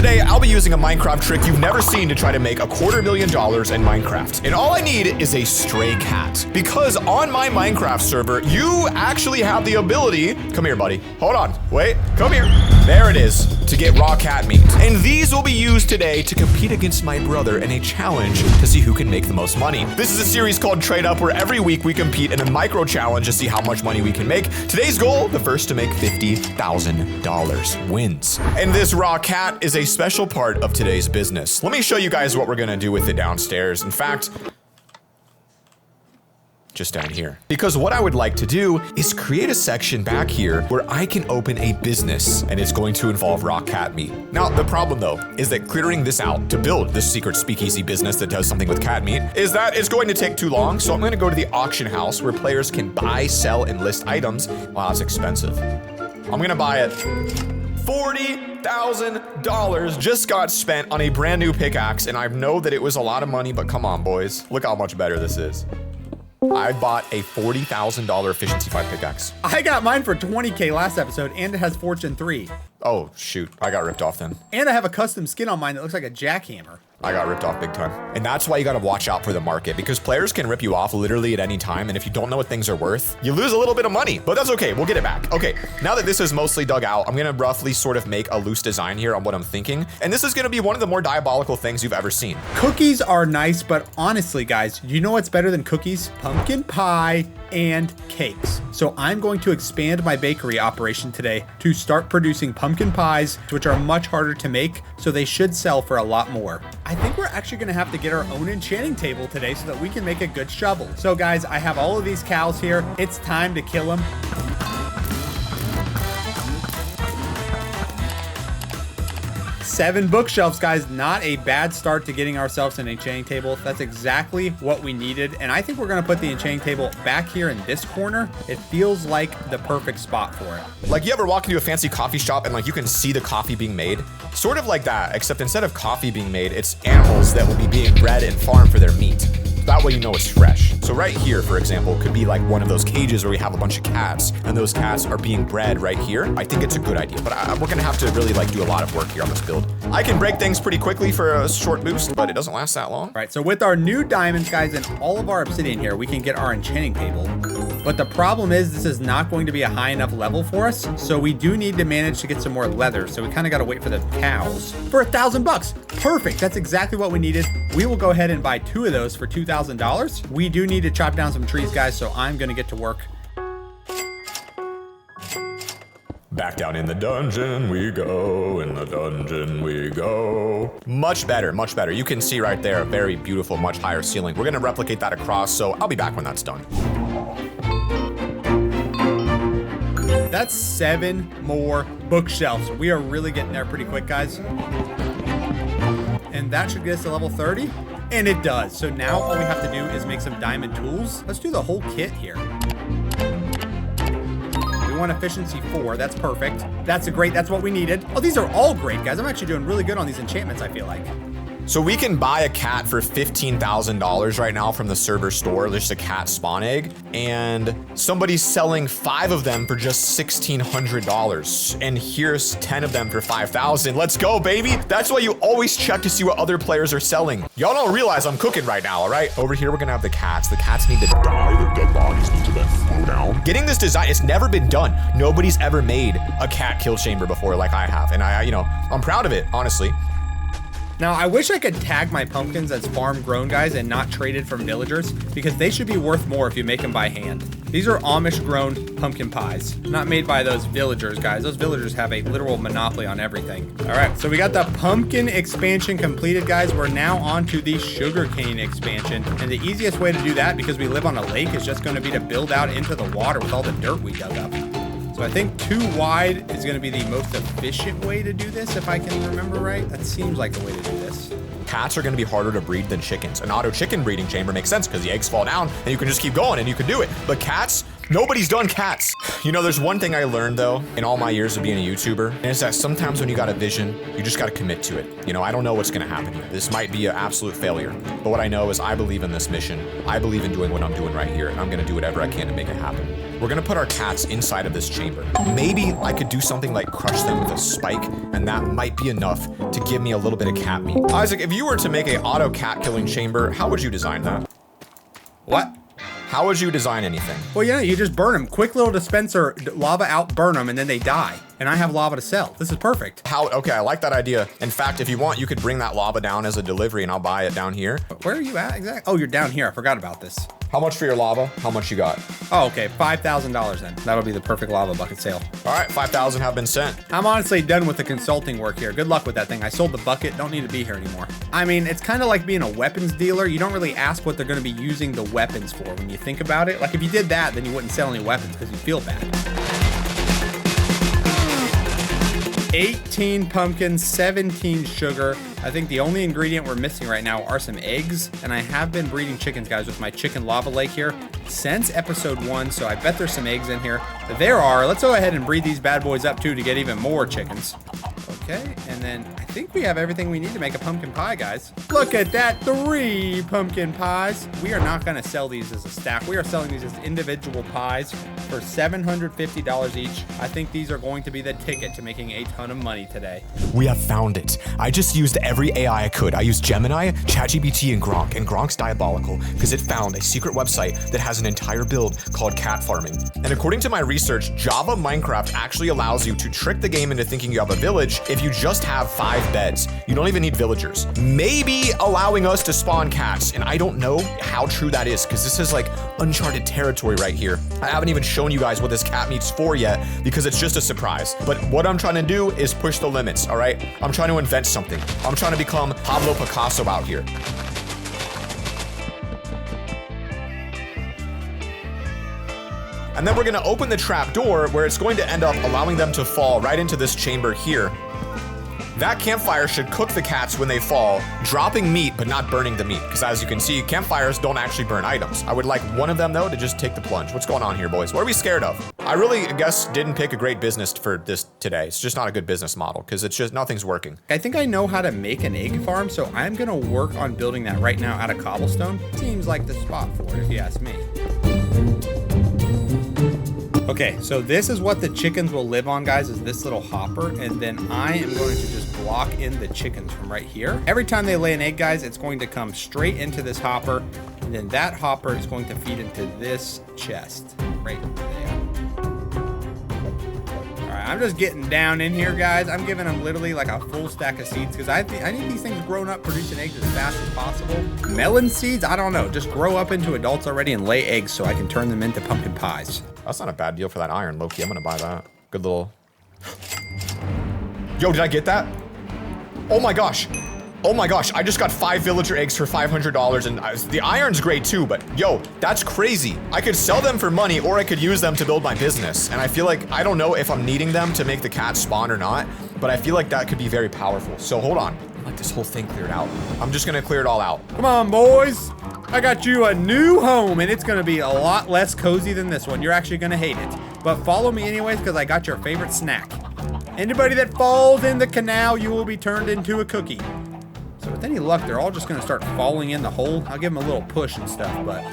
Today, I'll be using a Minecraft trick you've never seen to try to make $250,000 in Minecraft. And all I need is a stray cat. Because on my Minecraft server, you actually have the ability, come here, buddy. Hold on, wait, come here. There it is, to get raw cat meat. And these will be used today to compete against my brother in a challenge to see who can make the most money. This is a series called Trade Up, where every week we compete in a micro challenge to see how much money we can make. Today's goal, the first to make $50,000 wins. And this raw cat is a special part of today's business. Let me show you guys what we're gonna do with it downstairs. In fact, just down here. Because what I would like to do is create a section back here where I can open a business, and it's going to involve raw cat meat. Now, the problem though is that clearing this out to build this secret speakeasy business that does something with cat meat is that it's going to take too long. So I'm going to go to the auction house where players can buy, sell, and list items. Wow, it's expensive. I'm going to buy it. $40,000 just got spent on a brand new pickaxe, and I know that it was a lot of money, but come on, boys. Look how much better this is. I bought a $40,000 efficiency 5 pickaxe. I got mine for 20K last episode, and it has Fortune 3. Oh, shoot. I got ripped off then. And I have a custom skin on mine that looks like a jackhammer. I got ripped off big time. And that's why you gotta watch out for the market, because players can rip you off literally at any time, and if you don't know what things are worth, you lose a little bit of money, but that's okay, we'll get it back. Okay, now that this is mostly dug out, I'm gonna roughly sort of make a loose design here on what I'm thinking, and this is gonna be one of the more diabolical things you've ever seen. Cookies are nice, but honestly, guys, you know what's better than cookies? Pumpkin pie and cakes. So I'm going to expand my bakery operation today to start producing pumpkin pies, which are much harder to make, so they should sell for a lot more. I think we're actually gonna have to get our own enchanting table today so that we can make a good shovel. So guys, I have all of these cows here. It's time to kill them. Seven bookshelves, guys. Not a bad start to getting ourselves an enchanting table. That's exactly what we needed. And I think we're gonna put the enchanting table back here in this corner. It feels like the perfect spot for it. Like, you ever walk into a fancy coffee shop and like you can see the coffee being made? Sort of like that, except instead of coffee being made, it's animals that will be being bred and farmed for their meat. That way you know it's fresh. So right here, for example, could be like one of those cages where we have a bunch of cats, and those cats are being bred right here. I think it's a good idea, but we're gonna have to really like do a lot of work here on this build. I can break things pretty quickly for a short boost, but it doesn't last that long. All right, so with our new diamonds, guys, and all of our obsidian here, we can get our enchanting table. But the problem is this is not going to be a high enough level for us, so we do need to manage to get some more leather. So we kind of got to wait for the cows for $1,000. Perfect. That's exactly what we needed. We will go ahead and buy 2 of those for $2,000. We do need to chop down some trees, guys, so I'm going to get to work. Back down in the dungeon we go, in the dungeon we go. Much better, much better. You can see right there, a very beautiful, much higher ceiling. We're gonna replicate that across, so I'll be back when that's done. That's 7 more bookshelves. We are really getting there pretty quick, guys. And that should get us to level 30. And it does. So now all we have to do is make some diamond tools. Let's do the whole kit here. We want efficiency 4. That's perfect. That's what we needed. Oh, these are all great, guys. I'm actually doing really good on these enchantments, I feel like. So we can buy a cat for $15,000 right now from the server store, just a cat spawn egg, and somebody's selling 5 of them for just $1,600. And here's 10 of them for $5,000. Let's go, baby. That's why you always check to see what other players are selling. Y'all don't realize I'm cooking right now, all right? Over here, we're gonna have the cats. The cats need to die. Their dead bodies need to then fall down. Getting this design, it's never been done. Nobody's ever made a cat kill chamber before like I have. And I'm proud of it, honestly. Now, I wish I could tag my pumpkins as farm grown, guys, and not traded from villagers, because they should be worth more if you make them by hand. These are Amish grown pumpkin pies, not made by those villagers, guys. Those villagers have a literal monopoly on everything. All right, so we got the pumpkin expansion completed, guys. We're now on to the sugarcane expansion. And the easiest way to do that, because we live on a lake, is just going to be to build out into the water with all the dirt we dug up. So I think 2 wide is going to be the most efficient way to do this, if I can remember right. That seems like the way to do this. Cats are going to be harder to breed than chickens. An auto chicken breeding chamber makes sense because the eggs fall down and you can just keep going and you can do it. But cats, nobody's done cats. You know, there's one thing I learned though in all my years of being a YouTuber, and it's that sometimes when you got a vision, you just got to commit to it. You know, I don't know what's going to happen here. This might be an absolute failure, but what I know is I believe in this mission. I believe in doing what I'm doing right here, and I'm going to do whatever I can to make it happen. we're gonna put our cats inside of this chamber. Maybe I could do something like crush them with a spike, and that might be enough to give me a little bit of cat meat. Isaac, if you were to make a auto cat killing chamber, how would you design that? What? How would you design anything? Well, yeah, you just burn them. Quick little dispenser, lava out, burn them, and then they die. And I have lava to sell. This is perfect. Okay, I like that idea. In fact, if you want, you could bring that lava down as a delivery and I'll buy it down here. Where are you at exactly? Oh, you're down here. I forgot about this. How much for your lava? How much you got? Oh, okay. $5,000 then. That'll be the perfect lava bucket sale. All right, 5,000 have been sent. I'm honestly done with the consulting work here. Good luck with that thing. I sold the bucket. Don't need to be here anymore. I mean, it's kind of like being a weapons dealer. You don't really ask what they're going to be using the weapons for when you think about it. Like if you did that, then you wouldn't sell any weapons because you feel bad. 18 pumpkins, 17 sugar. I think the only ingredient we're missing right now are some eggs, and I have been breeding chickens, guys, with my chicken lava lake here since episode 1, so I bet there's some eggs in here. But there are. Let's go ahead and breed these bad boys up too to get even more chickens. Okay, and then I think we have everything we need to make a pumpkin pie, guys. Look at that, 3 pumpkin pies. We are not gonna sell these as a stack. We are selling these as individual pies for $750 each. I think these are going to be the ticket to making a ton of money today. We have found it. I just used every AI I could. I used Gemini, ChatGPT, and Gronk's diabolical because it found a secret website that has an entire build called cat farming. And according to my research, Java Minecraft actually allows you to trick the game into thinking you have a village if you just have 5 beds. You don't even need villagers. Maybe allowing us to spawn cats, and I don't know how true that is because this is like uncharted territory right here. I haven't even shown you guys what this cat meat's for yet because it's just a surprise. But what I'm trying to do is push the limits, all right? I'm trying to invent something. I'm trying to become Pablo Picasso out here. And then we're gonna open the trap door where it's going to end up allowing them to fall right into this chamber here. That campfire should cook the cats when they fall, dropping meat but not burning the meat. Because as you can see, campfires don't actually burn items. I would like one of them though to just take the plunge. What's going on here, boys? What are we scared of? I really, I guess, didn't pick a great business for this today. It's just not a good business model because it's just nothing's working. I think I know how to make an egg farm, so I'm gonna work on building that right now out of cobblestone. Seems like the spot for it if you ask me. Okay, so this is what the chickens will live on, guys, is this little hopper, and then I am going to just block in the chickens from right here. Every time they lay an egg, guys, it's going to come straight into this hopper, and then that hopper is going to feed into this chest right there. All right, I'm just getting down in here, guys. I'm giving them literally like a full stack of seeds because I need these things grown up, producing eggs as fast as possible. Melon seeds, I don't know, just grow up into adults already and lay eggs so I can turn them into pumpkin pies. That's not a bad deal for that iron, Loki. I'm gonna buy that. Good little... Yo, did I get that? Oh my gosh. Oh my gosh, I just got 5 villager eggs for $500 and the iron's great too, but yo, that's crazy. I could sell them for money or I could use them to build my business. And I feel like, I don't know if I'm needing them to make the cats spawn or not, but I feel like that could be very powerful. So hold on, I like this whole thing cleared out. I'm just gonna clear it all out. Come on, boys. I got you a new home, and it's gonna be a lot less cozy than this one. You're actually gonna hate it. But follow me anyways, because I got your favorite snack. Anybody that falls in the canal, you will be turned into a cookie. So with any luck, they're all just gonna start falling in the hole. I'll give them a little push and stuff, but...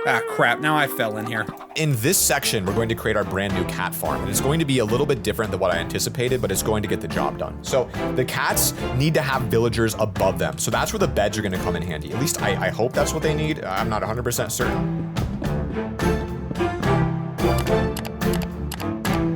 Ah, crap, now I fell in here. In this section, we're going to create our brand new cat farm, and it's going to be a little bit different than what I anticipated, but it's going to get the job done. So the cats need to have villagers above them. So that's where the beds are gonna come in handy. At least I hope that's what they need. I'm not 100% certain.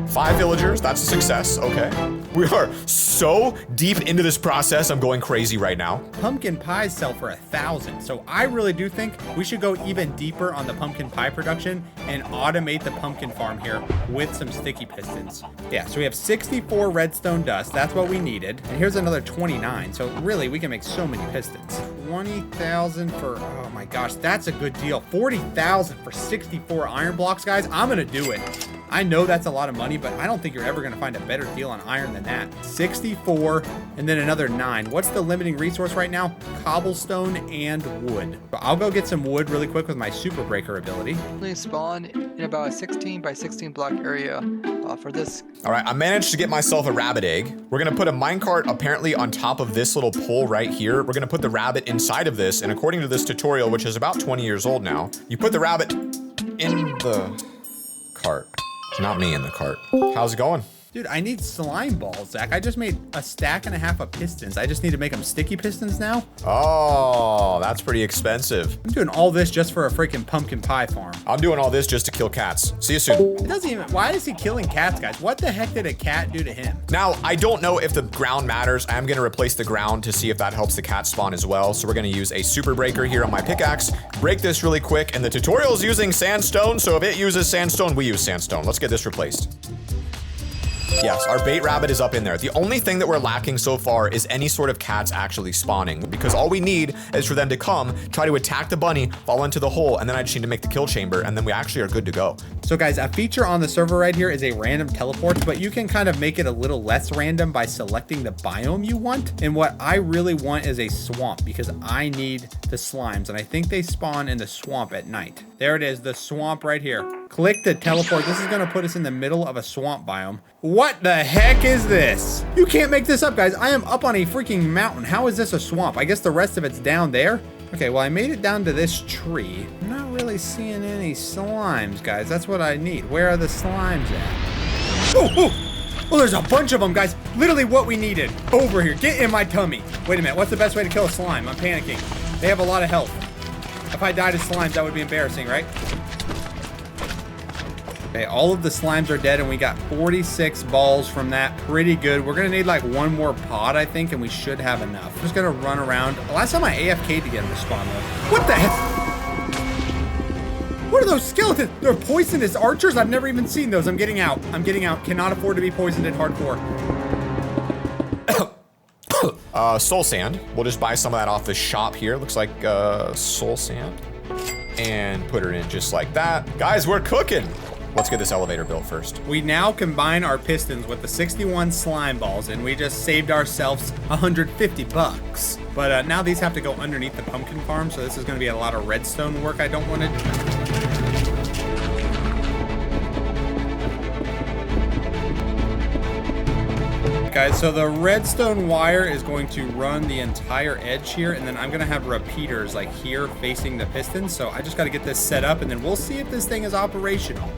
5 villagers, that's a success, okay. We are so deep into this process, I'm going crazy right now. Pumpkin pies sell for 1,000, so I really do think we should go even deeper on the pumpkin pie production and automate the pumpkin farm here with some sticky pistons. Yeah, so we have 64 redstone dust, that's what we needed, and here's another 29, so really we can make so many pistons. 20,000 for, oh my gosh, that's a good deal. 40,000 for 64 iron blocks, guys. I'm gonna do it. I know that's a lot of money, but I don't think you're ever gonna find a better deal on iron than that. 64 and then another 9. What's the limiting resource right now? Cobblestone and wood. So I'll go get some wood really quick with my super breaker ability. They spawn in about a 16 by 16 block area for this. All right, I managed to get myself a rabbit egg. We're gonna put a minecart apparently on top of this little pole right here. We're gonna put the rabbit inside of this, and according to this tutorial, which is about 20 years old now, you put the rabbit in the cart. It's not me in the cart. How's it going? Dude, I need slime balls, Zach. I just made a stack and a half of pistons. I just need to make them sticky pistons now. Oh, that's pretty expensive. I'm doing all this just for a freaking pumpkin pie farm. I'm doing all this just to kill cats. See you soon. It doesn't even, why is he killing cats, guys? What the heck did a cat do to him? Now, I don't know if the ground matters. I'm gonna replace the ground to see if that helps the cat spawn as well. So we're gonna use a super breaker here on my pickaxe, break this really quick, and the tutorial is using sandstone, so if it uses sandstone, we use sandstone. Let's get this replaced. Yes, our bait rabbit is up in there. The only thing that we're lacking so far is any sort of cats actually spawning, because all we need is for them to come, try to attack the bunny, fall into the hole, and then I just need to make the kill chamber, and then we actually are good to go. So guys, a feature on the server right here is a random teleport, but you can kind of make it a little less random by selecting the biome you want. And what I really want is a swamp, because I need the slimes, and I think they spawn in the swamp at night. There it is, the swamp right here. Click the teleport. This is gonna put us in the middle of a swamp biome. What the heck is this? You can't make this up, guys. I am up on a freaking mountain. How is this a swamp? I guess the rest of it's down there. Okay, well, I made it down to this tree. I'm not really seeing any slimes, guys. That's what I need. Where are the slimes at? Oh, there's a bunch of them, guys. Literally what we needed. Over here. Get in my tummy. Wait a minute. What's the best way to kill a slime? I'm panicking. They have a lot of health. If I died of slimes, that would be embarrassing, right? Okay, all of the slimes are dead, and we got 46 balls from that. Pretty good. We're gonna need like one more pod, I think, and we should have enough. I'm just gonna run around. Last time I AFK'd to get him to spawn though. What the heck? What are those skeletons? They're poisonous archers? I've never even seen those. I'm getting out. I'm getting out. Cannot afford to be poisoned in hardcore. Soul sand. We'll just buy some of that off the shop here. Looks like soul sand. And put her in just like that. Guys, we're cooking. Let's get this elevator built first. We now combine our pistons with the 61 slime balls, and we just saved ourselves 150 bucks. But now these have to go underneath the pumpkin farm, so this is going to be a lot of redstone work I don't want to do. Guys, so the redstone wire is going to run the entire edge here, and then I'm gonna have repeaters like here facing the pistons. So I just got to get this set up, and then we'll see if this thing is operational.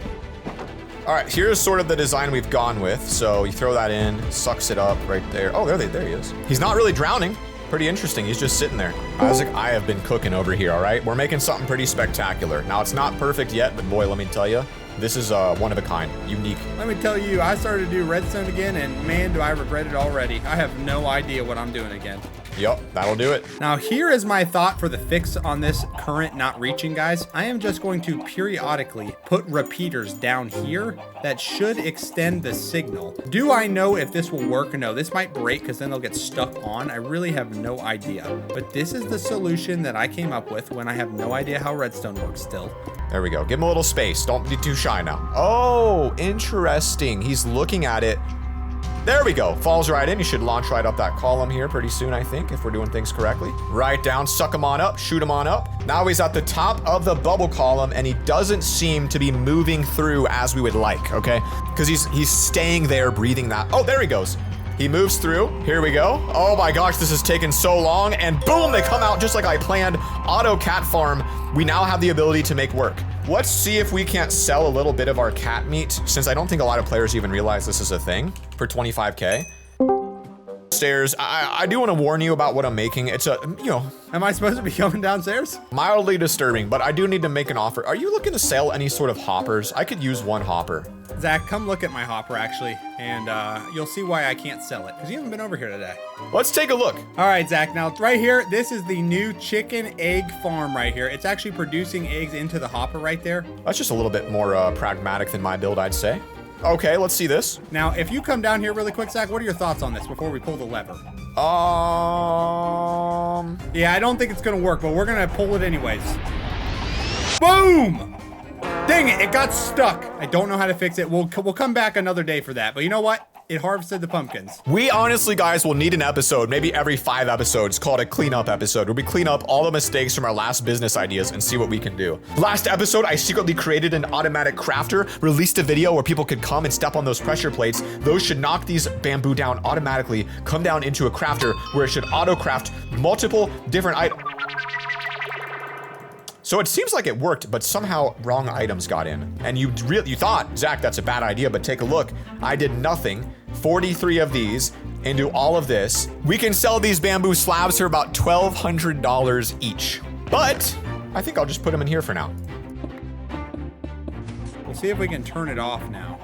All right, here's sort of the design we've gone with. So you throw that in, sucks it up right there. Oh, there he is. He's not really drowning. Pretty interesting. He's just sitting there. Isaac, I have been cooking over here, all right? We're making something pretty spectacular. Now, it's not perfect yet, but boy, let me tell you, this is one of a kind, unique. Let me tell you, I started to do redstone again, and man, do I regret it already. I have no idea what I'm doing again. Yup, that'll do it. Now, here is my thought for the fix on this current not reaching, guys. I am just going to periodically put repeaters down here that should extend the signal. Do I know if this will work? No, this might break because then they'll get stuck on. I really have no idea. But this is the solution that I came up with when I have no idea how redstone works still. There we go. Give him a little space. Don't be too shy now. Oh, interesting. He's looking at it. There we go. Falls right in. You should launch right up that column here pretty soon, I think, if we're doing things correctly. Right down, suck him on up, shoot him on up. Now he's at the top of the bubble column, and he doesn't seem to be moving through as we would like, okay? Because he's staying there, breathing that. Oh, there he goes. He moves through. Here we go. Oh my gosh, this has taken so long. And boom, they come out just like I planned. Auto cat farm. We now have the ability to make work. Let's see if we can't sell a little bit of our cat meat, since I don't think a lot of players even realize this is a thing, for 25K. Stairs. I do want to warn you about what I'm making. It's a, you know. Am I supposed to be coming downstairs? Mildly disturbing, but I do need to make an offer. Are you looking to sell any sort of hoppers? I could use one hopper. Zach, come look at my hopper, actually, and you'll see why I can't sell it, because you haven't been over here today. Let's take a look. All right, Zach, now right here, this is the new chicken egg farm right here. It's actually producing eggs into the hopper right there. That's just a little bit more pragmatic than my build, I'd say. Okay, let's see this. Now, if you come down here really quick, Zach, what are your thoughts on this before we pull the lever? Yeah, I don't think it's gonna work, but we're gonna pull it anyways. Boom! Dang it, it got stuck. I don't know how to fix it. We'll come back another day for that, but you know what? It harvested the pumpkins. We honestly, guys, will need an episode, maybe every 5 episodes, called a cleanup episode, where we clean up all the mistakes from our last business ideas and see what we can do. Last episode, I secretly created an automatic crafter, released a video where people could come and step on those pressure plates. Those should knock these bamboo down automatically, come down into a crafter where it should auto craft multiple different items. So it seems like it worked, but somehow wrong items got in. And you thought, Zach, that's a bad idea, but take a look. I did nothing. 43 of these into all of this. We can sell these bamboo slabs for about $1,200 each. But I think I'll just put them in here for now. We'll see if we can turn it off now.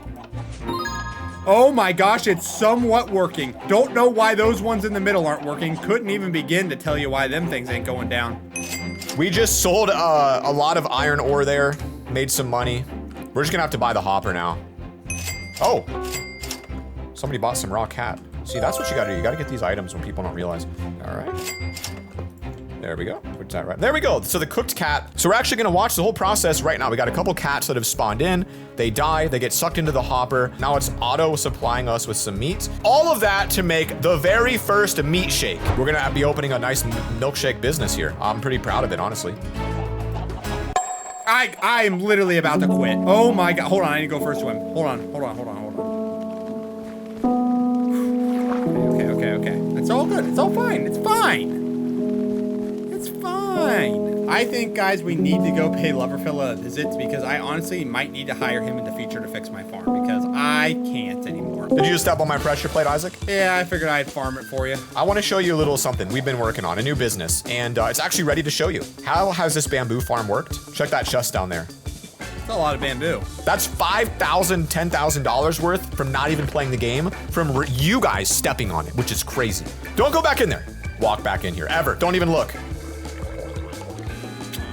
Oh my gosh, it's somewhat working. Don't know why those ones in the middle aren't working. Couldn't even begin to tell you why them things ain't going down. We just sold a lot of iron ore there, made some money. We're just gonna have to buy the hopper now. Oh, somebody bought some raw cat. See, that's what you gotta do. You gotta get these items when people don't realize. All right. There we go. What's that right? There we go. So the cooked cat. So we're actually gonna watch the whole process right now. We got a couple cats that have spawned in. They die, they get sucked into the hopper. Now it's auto supplying us with some meat. All of that to make the very first meat shake. We're gonna be opening a nice milkshake business here. I'm pretty proud of it, honestly. I'm literally about to quit. Oh my God, hold on, I need to go first to him. Hold on. Okay. It's all good, it's all fine, it's fine. I think, guys, we need to go pay LoverFella a visit because I honestly might need to hire him in the future to fix my farm because I can't anymore. Did you just step on my pressure plate, Isaac? Yeah, I figured I'd farm it for you. I want to show you a little something we've been working on, a new business, and it's actually ready to show you. How has this bamboo farm worked? Check that chest down there. It's a lot of bamboo. That's $5,000, $10,000 worth from not even playing the game, from you guys stepping on it, which is crazy. Don't go back in there. Walk back in here, ever. Don't even look.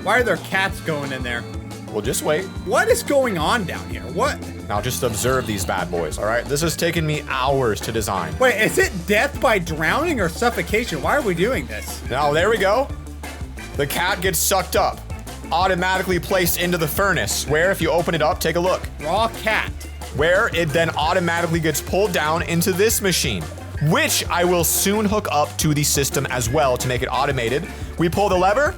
Why are there cats going in there? Well, just wait. What is going on down here? What? Now just observe these bad boys, all right? This has taken me hours to design. Wait, is it death by drowning or suffocation? Why are we doing this? Now, there we go. The cat gets sucked up, automatically placed into the furnace, where if you open it up, take a look. Raw cat. Where it then automatically gets pulled down into this machine, which I will soon hook up to the system as well to make it automated. We pull the lever,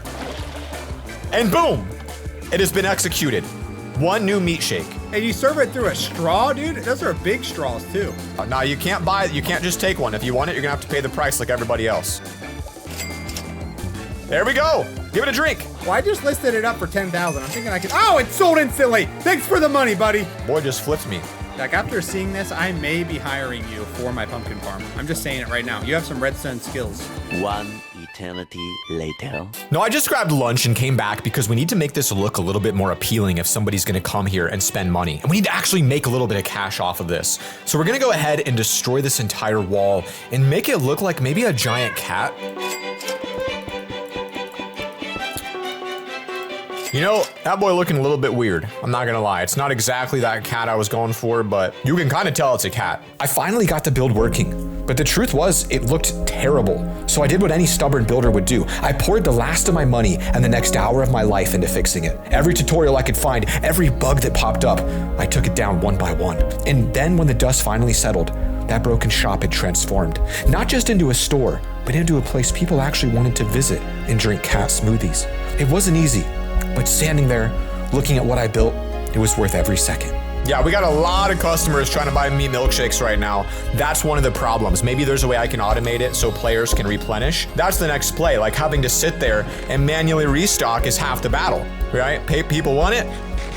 and boom, it has been executed. One new meat shake. And you serve it through a straw, dude? Those are big straws too. Now you can't buy it, you can't just take one. If you want it, you're gonna have to pay the price like everybody else. There we go. Give it a drink. Well, I just listed it up for 10,000. I'm thinking I could, oh, it's sold instantly. Thanks for the money, buddy. Boy just flipped me. Like, after seeing this, I may be hiring you for my pumpkin farm. I'm just saying it right now. You have some redstone skills. One eternity later. No, I just grabbed lunch and came back because we need to make this look a little bit more appealing if somebody's gonna come here and spend money. And we need to actually make a little bit of cash off of this. So we're gonna go ahead and destroy this entire wall and make it look like maybe a giant cat. You know, that boy looking a little bit weird. I'm not gonna lie. It's not exactly that cat I was going for, but you can kind of tell it's a cat. I finally got the build working, but the truth was it looked terrible. So I did what any stubborn builder would do. I poured the last of my money and the next hour of my life into fixing it. Every tutorial I could find, every bug that popped up, I took it down one by one. And then when the dust finally settled, that broken shop had transformed, not just into a store, but into a place people actually wanted to visit and drink cat smoothies. It wasn't easy. But standing there, looking at what I built, it was worth every second. Yeah, we got a lot of customers trying to buy me milkshakes right now. That's one of the problems. Maybe there's a way I can automate it so players can replenish. That's the next play. Like, having to sit there and manually restock is half the battle, right? People want it.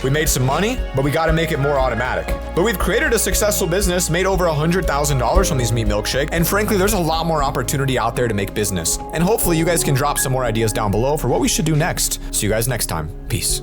We made some money, but we got to make it more automatic. But we've created a successful business, made over $100,000 from these meat milkshake, and frankly, there's a lot more opportunity out there to make business. And hopefully you guys can drop some more ideas down below for what we should do next. See you guys next time. Peace.